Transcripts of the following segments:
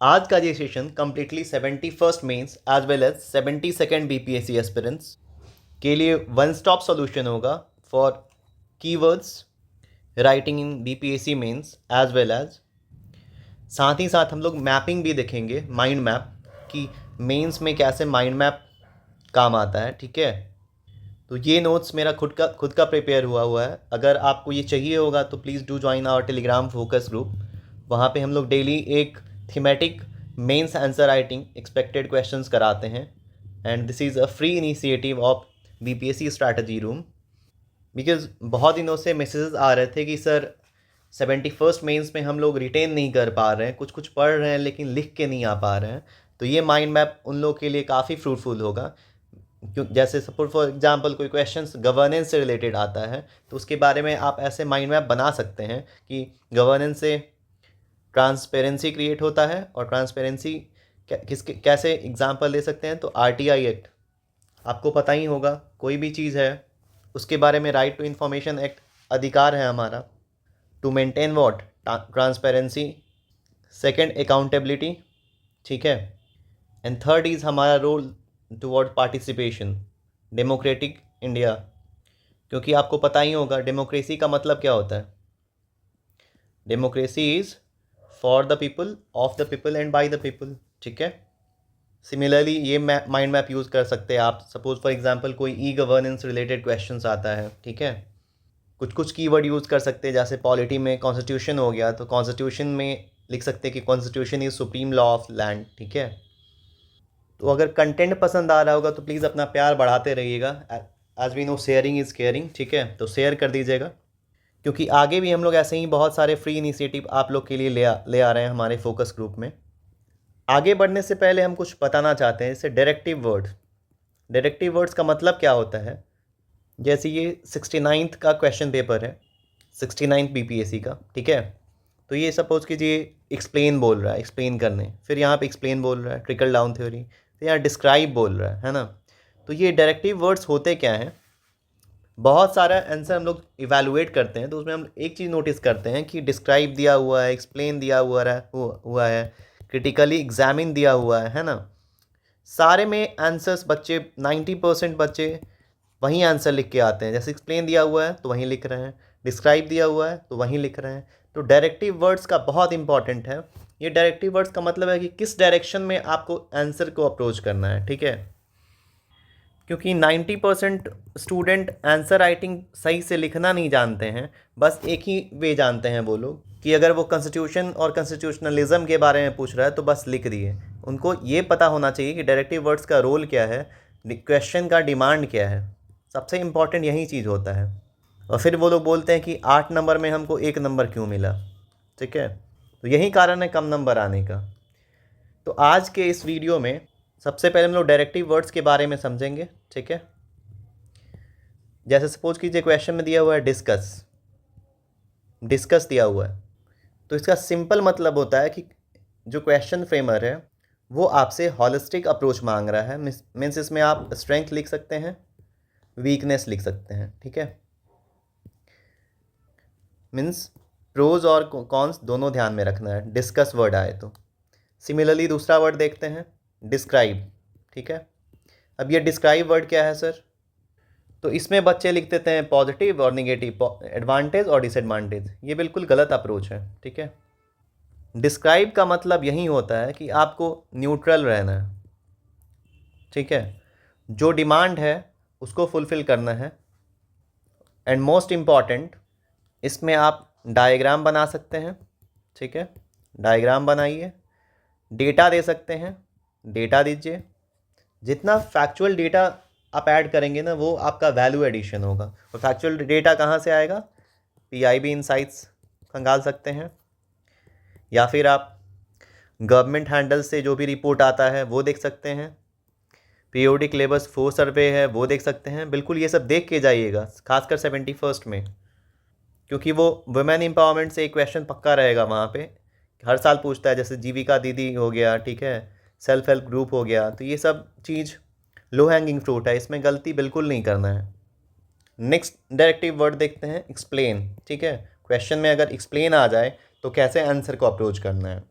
आज का ये session completely 71st mains as well as 72nd BPSC aspirants के लिए वन स्टॉप सॉल्यूशन होगा for keywords writing in BPSC mains as well as साथ ही साथ हम लोग मैपिंग भी देखेंगे, माइंड मैप कि मेंस में कैसे माइंड मैप काम आता है। ठीक है, तो ये नोट्स मेरा खुद का प्रिपेयर हुआ है। अगर आपको ये चाहिए होगा तो please do join our Telegram focus group. वहाँ पे हम लोग डेली एक thematic mains answer writing expected questions कराते हैं and this is a free initiative of BPSC strategy room. Because बहुत दिनों से मैसेजेस आ रहे थे कि सर 71st मेंस में हम लोग रिटेन नहीं कर पा रहे हैं, कुछ कुछ पढ़ रहे हैं लेकिन लिख के नहीं आ पा रहे हैं। तो ये माइंड मैप उन लोगों के लिए काफ़ी फ्रूटफुल होगा। क्यों, जैसे सपोज फॉर एग्जांपल कोई क्वेश्चंस गवर्नेंस से रिलेटेड आता है तो उसके बारे में आप ऐसे माइंड मैप बना सकते हैं कि गवर्नेंस से ट्रांसपेरेंसी क्रिएट होता है और ट्रांसपेरेंसी किसके कैसे एग्जांपल ले सकते हैं। तो आरटीआई एक्ट आपको पता ही होगा, कोई भी चीज़ है उसके बारे में राइट टू इन्फॉर्मेशन एक्ट अधिकार है हमारा to maintain what transparency. Second accountability, ठीक है। एंड थर्ड इज़ हमारा role toward participation, democratic India. क्योंकि आपको पता ही होगा डेमोक्रेसी का मतलब क्या होता है। Democracy is for the people, of the people and by the people. ठीक है, सिमिलरली ये माइंड मैप यूज़ कर सकते हैं आप। सपोज फॉर एग्जांपल कोई ई गवर्नेंस रिलेटेड क्वेश्चंस आता है, ठीक है, कुछ कीवर्ड यूज़ कर सकते हैं। जैसे पॉलिटी में कॉन्स्टिट्यूशन हो गया तो कॉन्स्टिट्यूशन में लिख सकते हैं कि constitution is supreme law of land. ठीक है, तो अगर कंटेंट पसंद आ रहा होगा तो प्लीज़ अपना प्यार बढ़ाते रहिएगा। As we know sharing is caring. ठीक है, तो शेयर कर दीजिएगा क्योंकि आगे भी हम लोग ऐसे ही बहुत सारे फ्री इनिशिएटिव आप लोग के लिए ले आ रहे हैं हमारे फोकस ग्रुप में। आगे बढ़ने से पहले हम कुछ बताना चाहते हैं, जैसे डायरेक्टिव वर्ड्स। डायरेक्टिव वर्ड्स का मतलब क्या होता है। जैसे ये 69th का क्वेश्चन पेपर है, 69th बीपीएससी का। ठीक है, तो ये सपोज कीजिए एक्सप्लेन बोल रहा है, एक्सप्लेन करने, फिर यहाँ पे एक्सप्लेन बोल रहा है, ट्रिकल डाउन थ्योरी, तो यहाँ डिस्क्राइब बोल रहा है ना। तो ये डायरेक्टिव वर्ड्स होते क्या हैं। बहुत सारा आंसर हम लोग इवेलुएट करते हैं तो उसमें हम एक चीज़ नोटिस करते हैं कि डिस्क्राइब दिया हुआ है, एक्सप्लेन दिया हुआ है, क्रिटिकली एग्जामिन दिया हुआ है ना। सारे में आंसर्स बच्चे 90% बच्चे वहीं आंसर लिख के आते हैं। जैसे एक्सप्लेन दिया हुआ है तो वहीं लिख रहे हैं, डिस्क्राइब दिया हुआ है तो वहीं लिख रहे हैं। तो डायरेक्टिव वर्ड्स का बहुत इंपॉर्टेंट है। ये डायरेक्टिव वर्ड्स का मतलब है कि किस डायरेक्शन में आपको आंसर को अप्रोच करना है। ठीक है, क्योंकि 90% स्टूडेंट आंसर राइटिंग सही से लिखना नहीं जानते हैं, बस एक ही वे जानते हैं वो लोग कि अगर वो कॉन्स्टिट्यूशन और कॉन्स्टिट्यूशनलिज्म के बारे में पूछ रहा है तो बस लिख दिए। उनको ये पता होना चाहिए कि डायरेक्टिव वर्ड्स का रोल क्या है, क्वेश्चन का डिमांड क्या है। सबसे इम्पॉर्टेंट यही चीज़ होता है। और फिर वो लोग बोलते हैं कि 8 नंबर में हमको 1 नंबर क्यों मिला। ठीक है, तो यही कारण है कम नंबर आने का। तो आज के इस वीडियो में सबसे पहले हम लोग डायरेक्टिव वर्ड्स के बारे में समझेंगे। ठीक है, जैसे सपोज कीजिए क्वेश्चन में दिया हुआ है डिस्कस, डिस्कस दिया हुआ है, तो इसका सिंपल मतलब होता है कि जो क्वेश्चन फ्रेमर है वो आपसे हॉलिस्टिक अप्रोच मांग रहा है। मीन्स इसमें आप स्ट्रेंथ लिख सकते हैं, वीकनेस लिख सकते हैं। ठीक है, मीन्स प्रोज और कॉन्स दोनों ध्यान में रखना है डिस्कस वर्ड आए तो। सिमिलरली दूसरा वर्ड देखते हैं, डिस्क्राइब। ठीक है, अब ये डिस्क्राइब वर्ड क्या है सर। तो इसमें बच्चे लिख देते हैं पॉजिटिव और निगेटिव, एडवांटेज और डिसएडवांटेज। ये बिल्कुल गलत अप्रोच है। ठीक है, डिस्क्राइब का मतलब यही होता है कि आपको न्यूट्रल रहना है। ठीक है, जो डिमांड है उसको फुलफ़िल करना है। एंड मोस्ट इम्पॉर्टेंट, इसमें आप डायग्राम बना सकते हैं। ठीक है, डायग्राम बनाइए, डेटा दे सकते हैं, डेटा दीजिए। जितना फैक्चुअल डेटा आप ऐड करेंगे ना वो आपका वैल्यू एडिशन होगा। और फैक्चुअल डेटा कहाँ से आएगा, पीआईबी इनसाइट्स खंगाल सकते हैं, या फिर आप गवर्नमेंट हैंडल से जो भी रिपोर्ट आता है वो देख सकते हैं, पीरियोडिक लेबर्स फोर्स सर्वे है वो देख सकते हैं। बिल्कुल ये सब देख के जाइएगा, खासकर 71st में, क्योंकि वो वुमेन एम्पावरमेंट से एक क्वेश्चन पक्का रहेगा वहाँ पे। हर साल पूछता है, जैसे जीविका दीदी हो गया, ठीक है, सेल्फ हेल्प ग्रुप हो गया। तो ये सब चीज़ लो हैंगिंग फ्रूट है, इसमें गलती बिल्कुल नहीं करना है। नेक्स्ट डायरेक्टिव वर्ड देखते हैं, एक्सप्लेन। ठीक है, क्वेश्चन में अगर एक्सप्लेन आ जाए तो कैसे आंसर को अप्रोच करना है।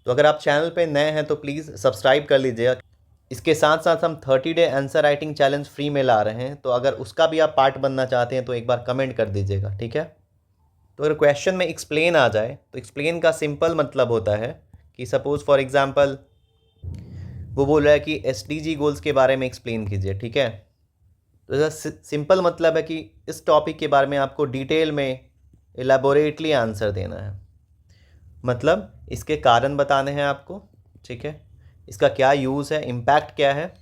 तो अगर आप चैनल पे नए हैं तो प्लीज़ सब्सक्राइब कर लीजिएगा। इसके साथ साथ हम 30 day answer writing challenge free में ला रहे हैं, तो अगर उसका भी आप पार्ट बनना चाहते हैं तो एक बार कमेंट कर दीजिएगा, ठीक है। तो अगर क्वेश्चन में एक्सप्लेन आ जाए तो एक्सप्लेन का सिंपल मतलब होता है कि सपोज़ फॉर एग्जांपल वो बोल रहा है कि SDG गोल्स के बारे में एक्सप्लेन कीजिए, ठीक है। तो इसका सिंपल मतलब है कि इस टॉपिक के बारे में आपको डिटेल में एलेबोरेटली आंसर देना है, मतलब इसके कारण बताने हैं आपको, ठीक है, इसका क्या यूज़ है, इम्पैक्ट क्या है,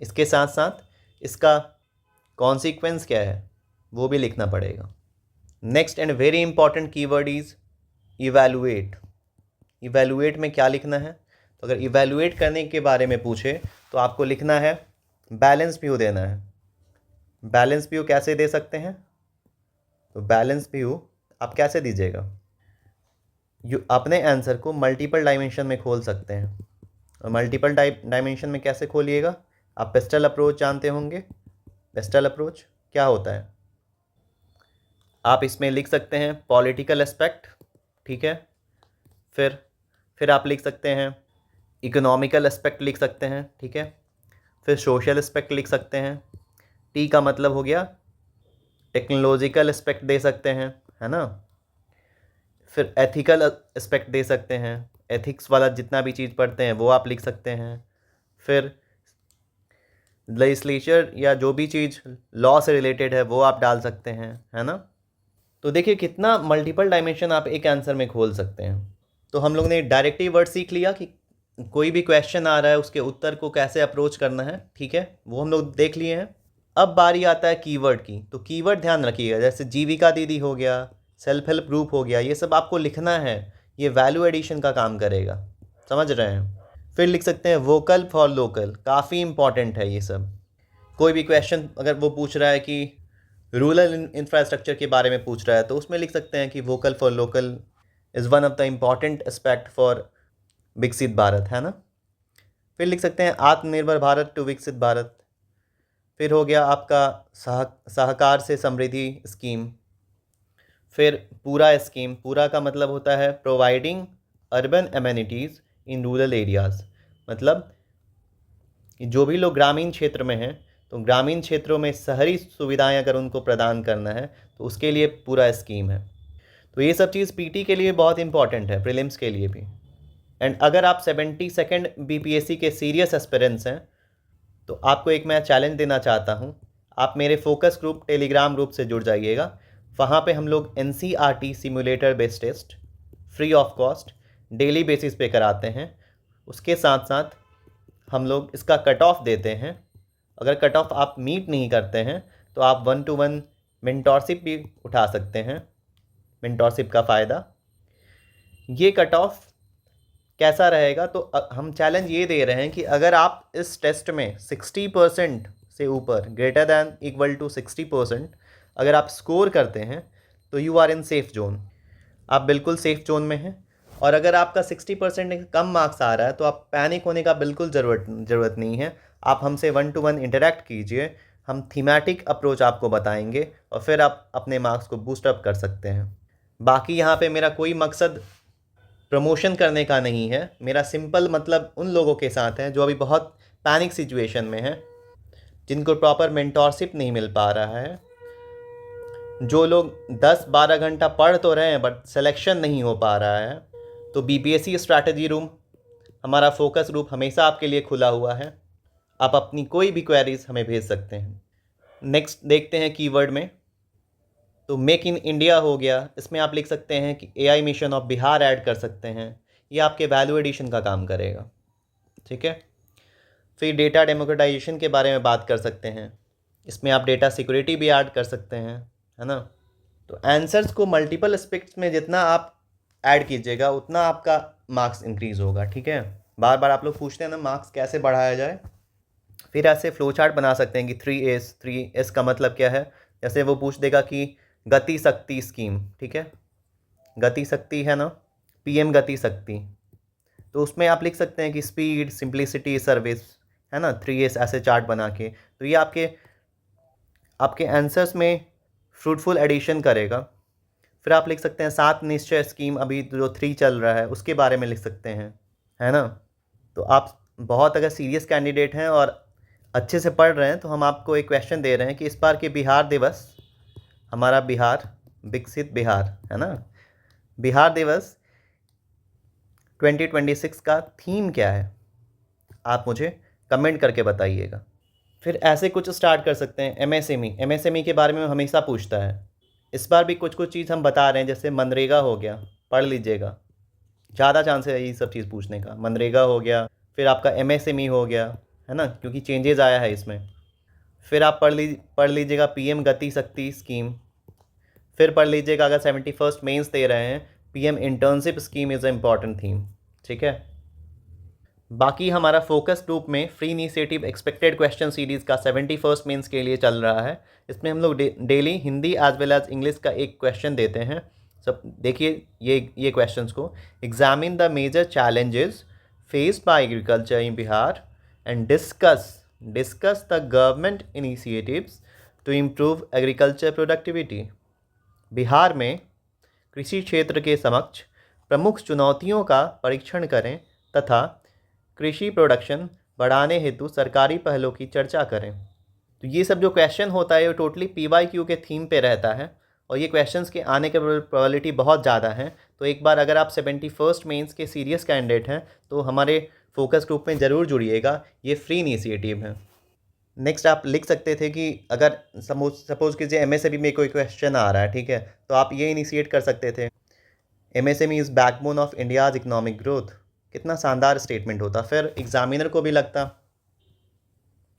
इसके साथ साथ इसका कॉन्सिक्वेंस क्या है वो भी लिखना पड़ेगा। Next and very important keyword is evaluate. Evaluate में क्या लिखना है, तो अगर इवैल्यूएट करने के बारे में पूछे तो आपको लिखना है बैलेंस व्यू देना है। बैलेंस व्यू कैसे दे सकते हैं, तो बैलेंस व्यू आप कैसे दीजिएगा, अपने आंसर को मल्टीपल डायमेंशन में खोल सकते हैं। और मल्टीपल डायमेंशन में कैसे खोलिएगा, आप पेस्टल अप्रोच जानते होंगे। पेस्टल अप्रोच क्या होता है, आप इसमें लिख सकते हैं पॉलिटिकल एस्पेक्ट, ठीक है, फिर आप लिख सकते हैं इकोनॉमिकल एस्पेक्ट लिख सकते हैं, ठीक है, फिर सोशल एस्पेक्ट लिख सकते हैं, टी का मतलब हो गया टेक्नोलॉजिकल एस्पेक्ट दे सकते हैं, है ना, फिर एथिकल एस्पेक्ट दे सकते हैं, एथिक्स वाला जितना भी चीज़ पढ़ते हैं वो आप लिख सकते हैं, फिर लेजिस्लेचर या जो भी चीज़ लॉ से रिलेटेड है वो आप डाल सकते हैं, है ना। तो देखिए कितना मल्टीपल डायमेंशन आप एक आंसर में खोल सकते हैं। तो हम लोग ने डायरेक्टिव वर्ड सीख लिया कि कोई भी क्वेश्चन आ रहा है उसके उत्तर को कैसे अप्रोच करना है, ठीक है, वो हम लोग देख लिए हैं। अब बारी आता है कीवर्ड की। तो कीवर्ड ध्यान रखिएगा, जैसे जीविका दीदी हो गया, सेल्फ हेल्प ग्रुप हो गया, ये सब आपको लिखना है, ये वैल्यू एडिशन का काम करेगा, समझ रहे हैं। फिर लिख सकते हैं वोकल फॉर लोकल, काफ़ी इंपॉर्टेंट है ये सब। कोई भी क्वेश्चन अगर वो पूछ रहा है कि रूरल इंफ्रास्ट्रक्चर के बारे में पूछ रहा है तो उसमें लिख सकते हैं कि vocal for local is one of the important aspect for विकसित भारत, है ना। फिर लिख सकते हैं आत्मनिर्भर भारत टू विकसित भारत। फिर हो गया आपका सहकार से समृद्धि स्कीम। फिर पूरा स्कीम, पूरा का मतलब होता है providing urban amenities in rural areas, मतलब जो भी लोग ग्रामीण क्षेत्र में हैं तो ग्रामीण क्षेत्रों में शहरी सुविधाएं अगर उनको प्रदान करना है तो उसके लिए पूरा स्कीम है। तो ये सब चीज़ पीटी के लिए बहुत इंपॉर्टेंट है, प्रीलिम्स के लिए भी। एंड अगर आप 72nd बीपीएससी के सीरियस एस्पिरेंट्स हैं तो आपको एक मैं चैलेंज देना चाहता हूँ, आप मेरे फोकस ग्रुप टेलीग्राम ग्रुप से जुड़ जाइएगा। वहाँ पे हम लोग NCERT simulator based test free of cost daily basis पे कराते हैं। उसके साथ साथ हम लोग इसका कट ऑफ देते हैं। अगर कट ऑफ आप मीट नहीं करते हैं तो आप 1-to-1 मेंटोरशिप भी उठा सकते हैं। मेंटोरशिप का फ़ायदा, ये कट ऑफ कैसा रहेगा, तो हम चैलेंज ये दे रहे हैं कि अगर आप इस टेस्ट में 60% से ऊपर ग्रेटर दैन इक्वल टू 60% अगर आप स्कोर करते हैं तो you are in safe zone, आप बिल्कुल सेफ जोन में हैं। और अगर आपका 60% कम मार्क्स आ रहा है तो आप पैनिक होने का बिल्कुल ज़रूरत नहीं है। आप हमसे 1-to-1 इंटरेक्ट कीजिए, हम थीमेटिक अप्रोच आपको बताएंगे और फिर आप अपने मार्क्स को बूस्ट अप कर सकते हैं। बाकी यहाँ पे मेरा कोई मकसद प्रमोशन करने का नहीं है, मेरा सिंपल मतलब उन लोगों के साथ है जो अभी बहुत पैनिक सिचुएशन में हैं, जिनको प्रॉपर मेंटोरशिप नहीं मिल पा रहा है, जो लोग 10-12 घंटा पढ़ तो रहे हैं बट सिलेक्शन नहीं हो पा रहा है। तो बीपीएससी स्ट्रैटेजी रूम हमारा फोकस ग्रुप हमेशा आपके लिए खुला हुआ है, आप अपनी कोई भी क्वेरीज हमें भेज सकते हैं। नेक्स्ट देखते हैं कीवर्ड में, तो मेक इन इंडिया हो गया, इसमें आप लिख सकते हैं कि AI mission of Bihar add कर सकते हैं, ये आपके वैल्यू एडिशन का काम करेगा, ठीक है। फिर डेटा डेमोक्रेटाइजेशन के बारे में बात कर सकते हैं, इसमें आप डेटा सिक्योरिटी भी ऐड कर सकते हैं, है ना। तो आंसर्स को मल्टीपल एस्पेक्ट्स में जितना आप ऐड कीजिएगा उतना आपका मार्क्स इंक्रीज़ होगा, ठीक है। बार बार आप लोग पूछते हैं ना मार्क्स कैसे बढ़ाया जाए, फिर ऐसे फ्लो चार्ट बना सकते हैं कि 3S का मतलब क्या है। जैसे वो पूछ देगा कि गति शक्ति स्कीम, ठीक है, गति शक्ति है ना, PM गति शक्ति, तो उसमें आप लिख सकते हैं कि स्पीड, सिंप्लिसिटी, सर्विस, है ना, 3S ऐसे चार्ट बना के। तो ये आपके आंसर्स में फ्रूटफुल एडिशन करेगा। फिर आप लिख सकते हैं 7 निश्चय स्कीम, अभी जो 3 चल रहा है उसके बारे में लिख सकते हैं, है ना। तो आप बहुत अगर सीरियस कैंडिडेट हैं और अच्छे से पढ़ रहे हैं तो हम आपको एक क्वेश्चन दे रहे हैं कि इस बार के बिहार दिवस, हमारा बिहार, विकसित बिहार, है ना, बिहार दिवस 2026 का थीम क्या है, आप मुझे कमेंट करके बताइएगा। फिर ऐसे कुछ स्टार्ट कर सकते हैं, एमएसएमई के बारे में हमेशा पूछता है। इस बार भी कुछ कुछ चीज़ हम बता रहे हैं, जैसे मनरेगा हो गया, पढ़ लीजिएगा, ज़्यादा चांस है ये सब चीज़ पूछने का। मनरेगा हो गया, फिर आपका एमएसएमई हो गया, है ना, क्योंकि चेंजेस आया है इसमें। फिर आप पढ़ लीजिएगा पीएम गति शक्ति स्कीम। फिर पढ़ लीजिएगा, अगर 71st मेंस दे रहे हैं, PM internship scheme is a important theme, ठीक है। बाकी हमारा फोकस ग्रुप में free initiative expected question series का 71st मेंस के लिए चल रहा है। इसमें हम लोग daily Hindi as well as English का एक क्वेश्चन देते हैं। सब देखिए ये क्वेश्चंस को। Examine the major challenges faced by agriculture in Bihar and discuss the government initiatives to improve agriculture productivity. Bihar में कृषि क्षेत्र के समक्ष प्रमुख चुनौतियों का परीक्षण करें तथा कृषि प्रोडक्शन बढ़ाने हेतु सरकारी पहलों की चर्चा करें। तो ये सब जो क्वेश्चन होता है वो टोटली PYQ के थीम पे रहता है और ये क्वेश्चंस के आने के प्रोबेबिलिटी बहुत ज़्यादा है। तो एक बार अगर आप 71st मेंस के सीरियस कैंडिडेट हैं तो हमारे फोकस ग्रुप में ज़रूर जुड़िएगा, ये फ्री इनिशिएटिव है। नेक्स्ट आप लिख सकते थे कि अगर सपोज कीजिए MSME में कोई क्वेश्चन आ रहा है, ठीक है, तो आप ये इनिशिएट कर सकते थे, MSME is backbone of India's economic growth. कितना शानदार स्टेटमेंट होता, फिर एग्जामिनर को भी लगता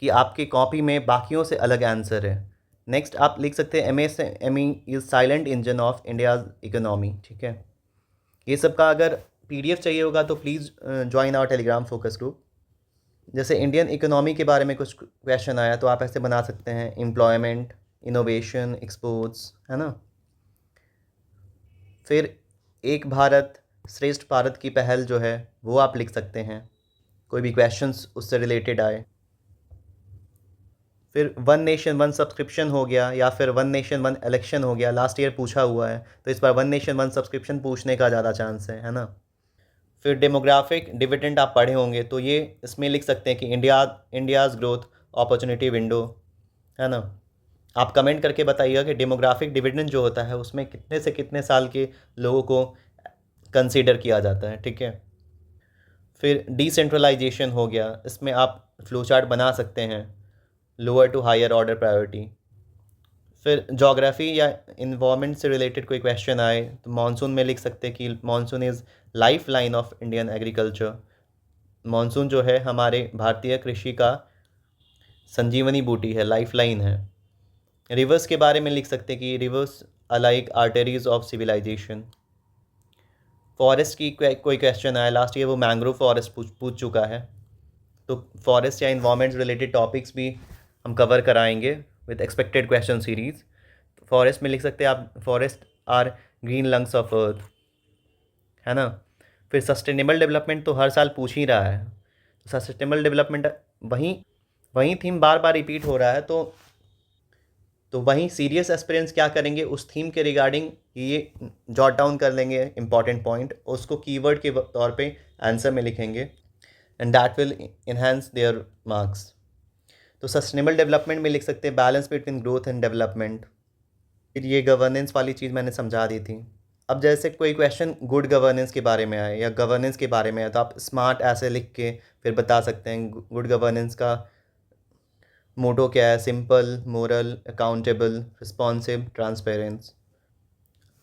कि आपकी कॉपी में बाकियों से अलग आंसर है। नेक्स्ट आप लिख सकते हैं MSME is silent engine of India's economy, ठीक है। ये सब का अगर PDF चाहिए होगा तो please join our Telegram focus group. जैसे इंडियन इकोनॉमी के बारे में कुछ क्वेश्चन आया तो आप ऐसे बना सकते हैं, एम्प्लॉयमेंट, इनोवेशन, एक्सपोर्ट्स, है ना। फिर एक भारत श्रेष्ठ भारत की पहल जो है वो आप लिख सकते हैं, कोई भी क्वेश्चंस उससे रिलेटेड आए। फिर वन नेशन वन सब्सक्रिप्शन हो गया या फिर वन नेशन वन इलेक्शन हो गया, लास्ट ईयर पूछा हुआ है तो इस बार वन नेशन वन सब्सक्रिप्शन पूछने का ज़्यादा चांस है ना। फिर डेमोग्राफिक डिविडेंड आप पढ़े होंगे तो ये इसमें लिख सकते हैं कि इंडियाज़ ग्रोथ अपॉर्चुनिटी विंडो, है ना। आप कमेंट करके बताइएगा कि डेमोग्राफिक डिविडेंड जो होता है उसमें कितने से कितने साल के लोगों को कंसीडर किया जाता है, ठीक है। फिर डिसेंट्रलाइजेशन हो गया, इसमें आप फ्लो चार्ट बना सकते हैं, lower to higher order priority. फिर जोग्राफ़ी या इन्वायरमेंट से रिलेटेड कोई क्वेश्चन आए तो मानसून में लिख सकते हैं कि monsoon is life line of Indian agriculture. Monsoon जो है हमारे भारतीय कृषि का संजीवनी बूटी है, लाइफ लाइन है। रिवर्स के बारे में लिख सकते हैं कि rivers are like arteries of civilization. Forest की कोई क्वेश्चन आया, लास्ट ईयर वो मैंग्रोव फॉरेस्ट पूछ चुका है, तो फॉरेस्ट या इन्वायरमेंट रिलेटेड टॉपिक्स भी हम कवर कराएंगे with expected question series. Forest में लिख सकते हैं आप, forest are green lungs of earth, है ना। फिर सस्टेनेबल डेवलपमेंट तो हर साल पूछ ही रहा है, तो सस्टेनेबल डेवलपमेंट वहीं थीम बार बार रिपीट हो रहा है, तो वहीं सीरियस एस्पिरेंट्स क्या करेंगे, उस थीम के रिगार्डिंग ये जॉट डाउन कर लेंगे इंपॉर्टेंट पॉइंट, उसको कीवर्ड के तौर पे आंसर में लिखेंगे and that will enhance there marks. तो सस्टेनेबल डेवलपमेंट में लिख सकते हैं balance between growth and development. फिर ये गवर्नेंस वाली चीज़ मैंने समझा दी थी। अब जैसे कोई क्वेश्चन गुड गवर्नेंस के बारे में आए या गवर्नेंस के बारे में आए तो आप स्मार्ट ऐसे लिख के फिर बता सकते हैं गुड गवर्नेंस का मोटो क्या है, simple, moral, accountable, responsive, transparence.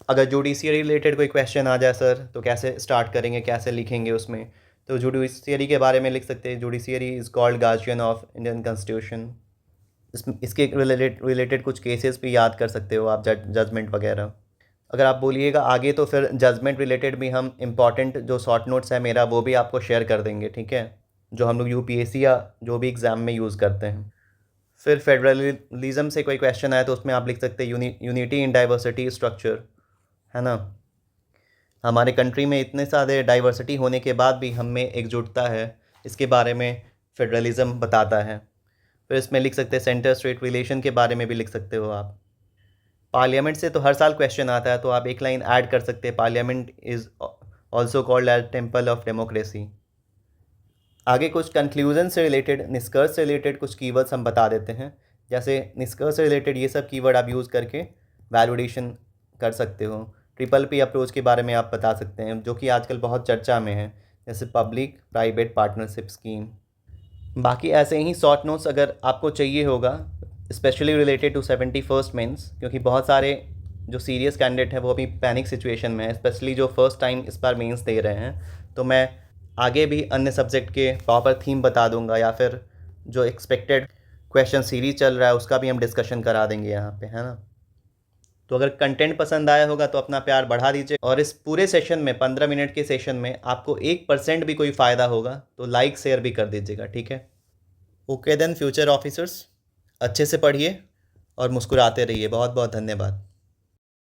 अगर जुडिशियरी रिलेटेड कोई क्वेश्चन आ जाए सर तो कैसे स्टार्ट करेंगे, कैसे लिखेंगे उसमें, तो जुडिशियरी के बारे में लिख सकते हैं, judiciary is called guardian of Indian constitution. इसके रिलेटेड कुछ केसेस भी याद कर सकते हो आप, जजमेंट वगैरह। अगर आप बोलिएगा आगे तो फिर जजमेंट रिलेटेड भी हम इम्पॉर्टेंट जो शॉर्ट नोट्स है मेरा वो भी आपको शेयर कर देंगे, ठीक है, जो हम लोग UPSC या जो भी एग्ज़ाम में यूज़ करते हैं। फिर फेडरलिज्म से कोई क्वेश्चन आए तो उसमें आप लिख सकते हैं यूनिटी इन डाइवर्सिटी स्ट्रक्चर, है ना। हमारे कंट्री में इतने सारे डाइवर्सिटी होने के बाद भी हम में एकजुटता है, इसके बारे में फेडरलिज्म बताता है। फिर इसमें लिख सकते हैं सेंटर स्टेट रिलेशन के बारे में भी लिख सकते हो आप। पार्लियामेंट से तो हर साल क्वेश्चन आता है, तो आप एक लाइन ऐड कर सकते हैं, parliament is also called as temple of democracy. आगे कुछ कंक्लूजन से रिलेटेड, निष्कर्ष से रिलेटेड कुछ कीवर्ड्स हम बता देते हैं। जैसे निष्कर्ष से रिलेटेड ये सब कीवर्ड आप यूज़ करके वैलिडेशन कर सकते हो। ट्रिपल पी अप्रोच के बारे में आप बता सकते हैं, जो कि आजकल बहुत चर्चा में है, जैसे पब्लिक प्राइवेट पार्टनरशिप स्कीम। बाकी ऐसे ही शॉर्ट नोट्स अगर आपको चाहिए होगा, specially related to 71st mains, क्योंकि बहुत सारे जो सीरियस कैंडिडेट हैं वो अभी पैनिक सिचुएशन में है, स्पेशली जो फर्स्ट टाइम इस बार मेंस दे रहे हैं। तो मैं आगे भी अन्य सब्जेक्ट के प्रॉपर थीम बता दूंगा, या फिर जो एक्सपेक्टेड क्वेश्चन सीरीज चल रहा है उसका भी हम डिस्कशन करा देंगे यहाँ पे, है ना। तो अगर कंटेंट पसंद आया होगा तो अपना प्यार बढ़ा दीजिए, और इस पूरे सेशन में 15 मिनट के सेशन में आपको 1% भी कोई फ़ायदा होगा तो लाइक शेयर भी कर दीजिएगा, ठीक है। ओके देन फ्यूचर ऑफिसर्स, अच्छे से पढ़िए और मुस्कुराते रहिए। बहुत बहुत धन्यवाद।